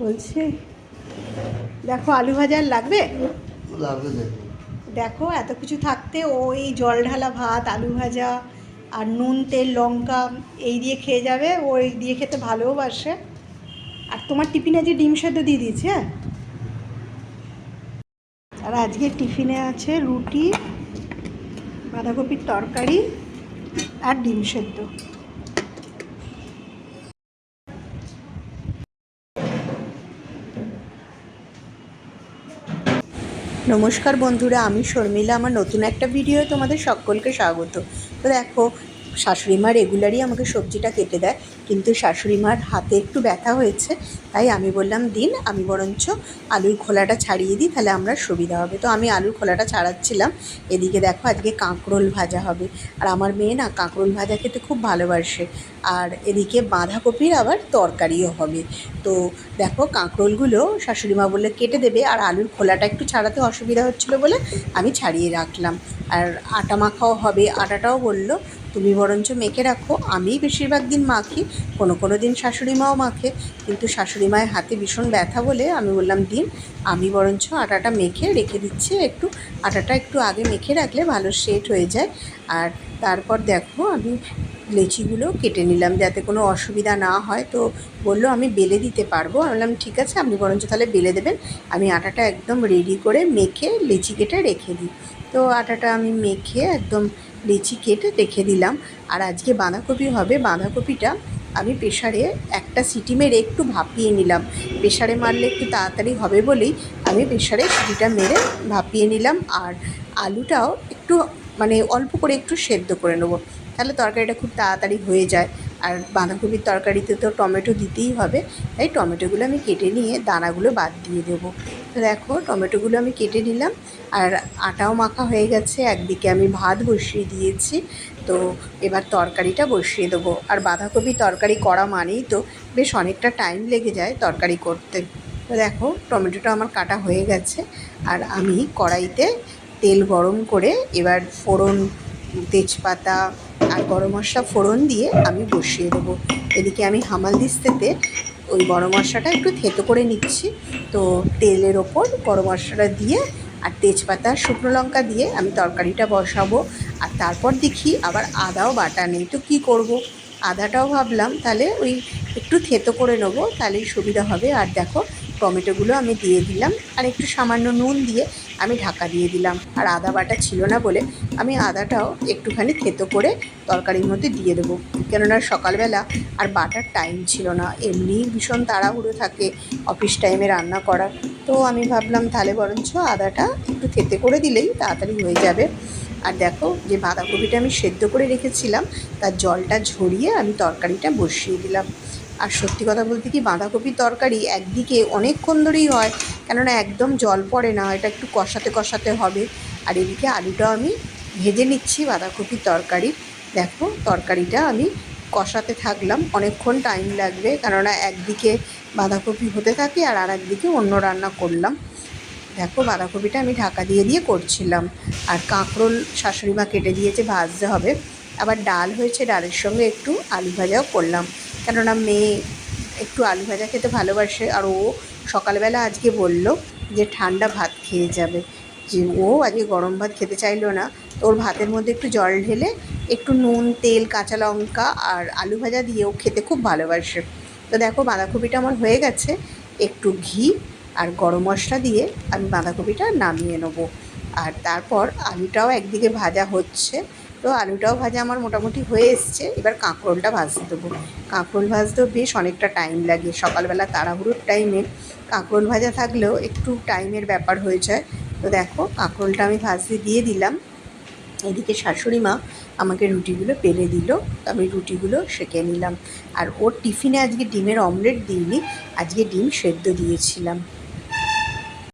বলছি দেখো আলু ভাজা আর লাগবে? লাগবে দেখো। দেখো এত কিছু থাকতে ওই জল ঢালা ভাত, আলু ভাজা আর নুন তেল লঙ্কা এই দিয়ে খেয়ে যাবে। ও এই দিয়ে খেতে ভালোবাসে। আর তোমার টিফিনে যে ডিম সেদ্ধ দিয়ে দিয়েছে। হ্যাঁ, আর আজকে টিফিনে আছে রুটি, বাঁধাকপির তরকারি আর ডিম সেদ্ধ। নমস্কার বন্ধুরা, আমি শর্মিলা। আমার নতুন একটা ভিডিও তোমাদের সকলকে স্বাগত। তো দেখো, শাশুড়ি মা রেগুলারই আমাকে সবজিটা কেটে দেয়, কিন্তু শাশুড়ি মার হাতে একটু ব্যথা হয়েছে, তাই আমি বললাম দিন আমি বরঞ্চ আলুর খোলাটা ছাড়িয়ে দিই, তাহলে আমরা সুবিধা হবে। তো আমি আলুর খোলাটা ছাড়াচ্ছিলাম। এদিকে দেখো আজকে কাঁকরোল ভাজা হবে, আর আমার মেয়ে না কাঁকরোল ভাজা খেতে খুব ভালোবাসে। আর এদিকে বাঁধাকপির আবার তরকারিও হবে। তো দেখো কাঁকরোলগুলো শাশুড়ি মা বললে কেটে দেবে, আর আলুর খোলাটা একটু ছাড়াতে অসুবিধা হচ্ছিলো বলে আমি ছাড়িয়ে রাখলাম। আর আটা মাখাও হবে, আটাটাও বললো তুমি বরঞ্চ মেখে রাখো। আমি বেশিরভাগ দিন মাখি, কোনো দিন শাশুড়ি মাও মাখে, কিন্তু শাশুড়ি মায়ের হাতে ভীষণ ব্যথা বলে আমি বললাম দিন আমি বরঞ্চ আটাটা মেখে রেখে দিচ্ছি। আটাটা একটু আগে মেখে রাখলে ভালো সেট হয়ে যায়। আর তারপর দেখো আমি লেচিগুলো কেটে নিলাম যাতে কোনো অসুবিধা না হয়। তো বললো আমি বেলে দিতে পারবো। আমি বললাম ঠিক আছে, আপনি বরঞ্চ তাহলে বেলে দেবেন, আমি আটাটা একদম রেডি করে মেখে লেচি কেটে রেখে দিই। তো আটাটা আমি মেখে একদম লেচি কেটে রেখে দিলাম। আর আজকে বাঁধাকপি হবে, বাঁধাকপিটা আমি প্রেশারে একটা সিটি মেরে একটু ভাপিয়ে নিলাম। প্রেশারে মারলে একটু তাড়াতাড়ি হবে বলেই আমি প্রেশারে সিটিটা মেরে ভাপিয়ে নিলাম। আর আলুটাও একটু মানে অল্প করে একটু সেদ্ধ করে নেবো, তাহলে তরকারিটা খুব তাড়াতাড়ি হয়ে যায়। আর বাঁধাকপির তরকারিতে তো টমেটো দিতেই হবে, তাই টমেটোগুলো আমি কেটে নিয়ে দানাগুলো বাদ দিয়ে দেবো। তো দেখো টমেটোগুলো আমি কেটে নিলাম। আর আটাও মাখা হয়ে গেছে, একদিকে আমি ভাত বসিয়ে দিয়েছি। তো এবার তরকারিটা বসিয়ে দেবো। আর বাঁধাকপি তরকারি করা মানেই তো বেশ অনেকটা টাইম লেগে যায় তরকারি করতে। তো দেখো টমেটোটা আমার কাটা হয়ে গেছে। আর আমি কড়াইতে তেল গরম করে এবার ফোড়ন, তেজপাতা আর গরম মশলা ফোড়ন দিয়ে আমি বসিয়ে দেবো। এদিকে আমি হামালদিস্তাতে ওই গরম মশলাটা একটু থেতো করে নিচ্ছি। তো তেলের ওপর গরম মশলাটা দিয়ে আর তেজপাতা শুকনো লঙ্কা দিয়ে আমি তরকারিটা বসাবো। আর তারপর দেখি আবার আদাও বাটা নেই, তো কী করব, আদাটাও ভাবলাম তাহলে ওই একটু থেতো করে নেবো, তাহলেই সুবিধা হবে। আর দেখো টমেটোগুলো আমি দিয়ে দিলাম, আর একটু সামান্য নুন দিয়ে আমি ঢাকা দিয়ে দিলাম। আর আদা বাটা ছিল না বলে আমি আদাটাও একটুখানি থেতো করে তরকারির মধ্যে দিয়ে দেবো, কেননা সকালবেলা আর বাটার টাইম ছিল না, এমনিই ভীষণ তাড়াহুড়ো থাকে অফিস টাইমে রান্না করার। তো আমি ভাবলাম তাহলে বরঞ্চ আদাটা একটু থেতে করে দিলেই তাড়াতাড়ি হয়ে যাবে। আর দেখো যে বাঁধাকপিটা আমি সেদ্ধ করে রেখেছিলাম তার জলটা ঝরিয়ে আমি তরকারিটা বসিয়ে দিলাম। আর সত্যি কথা বলতে কি, বাঁধাকপির তরকারি একদিকে অনেকক্ষণ ধরেই হয়, কেননা একদম জল পড়ে না, এটা একটু কষাতে কষাতে হবে। আর এদিকে আলুটাও আমি ভেজে নিচ্ছি বাঁধাকপির তরকারি। দেখো তরকারিটা আমি কষাতে থাকলাম, অনেকক্ষণ টাইম লাগবে, কেননা একদিকে বাঁধাকপি হতে থাকে আর একদিকে অন্য রান্না করলাম। দেখো বাঁধাকপিটা আমি ঢাকা দিয়ে দিয়ে করছিলাম। আর কাঁকরোল শাশুড়ি মা কেটে দিয়েছে, ভাজতে হবে। আবার ডাল হয়েছে, ডালের সঙ্গে একটু আলু ভাজাও করলাম, কেননা মেয়ে একটু আলু ভাজা খেতে ভালোবাসে। আর ও সকালবেলা আজকে বলল যে ঠান্ডা ভাত খেয়ে যাবে, যে ও আজকে গরম ভাত খেতে চাইলো না। তো ওর ভাতের মধ্যে একটু জল ঢেলে একটু নুন তেল কাঁচা লঙ্কা আর আলু ভাজা দিয়ে ও খেতে খুব ভালোবাসে। তো দেখো বাঁধাকপিটা আমার হয়ে গেছে, একটু ঘি আর গরম মশলা দিয়ে আমি বাঁধাকপিটা নামিয়ে নেবো। আর তারপর আলুটাও একদিকে ভাজা হচ্ছে। তো আলুটাও ভাজা আমার মোটামুটি হয়ে এসছে, এবার কাঁকরোলটা ভাজতে দেবো। কাঁকরোল ভাজতেও বেশ অনেকটা টাইম লাগে, সকালবেলা তাড়াহুড়োর টাইমে কাঁকরোল ভাজা থাকলেও একটু টাইমের ব্যাপার হয়ে যায়। তো দেখো কাঁকরোলটা আমি ভাজতে দিয়ে দিলাম। এদিকে শাশুড়ি মা আমাকে রুটিগুলো বেলে দিল, আমি রুটিগুলো সেঁকে নিলাম। আর ওর টিফিনে আজকে ডিমের অমলেট দিইনি, আজকে ডিম সেদ্ধ দিয়েছিলাম।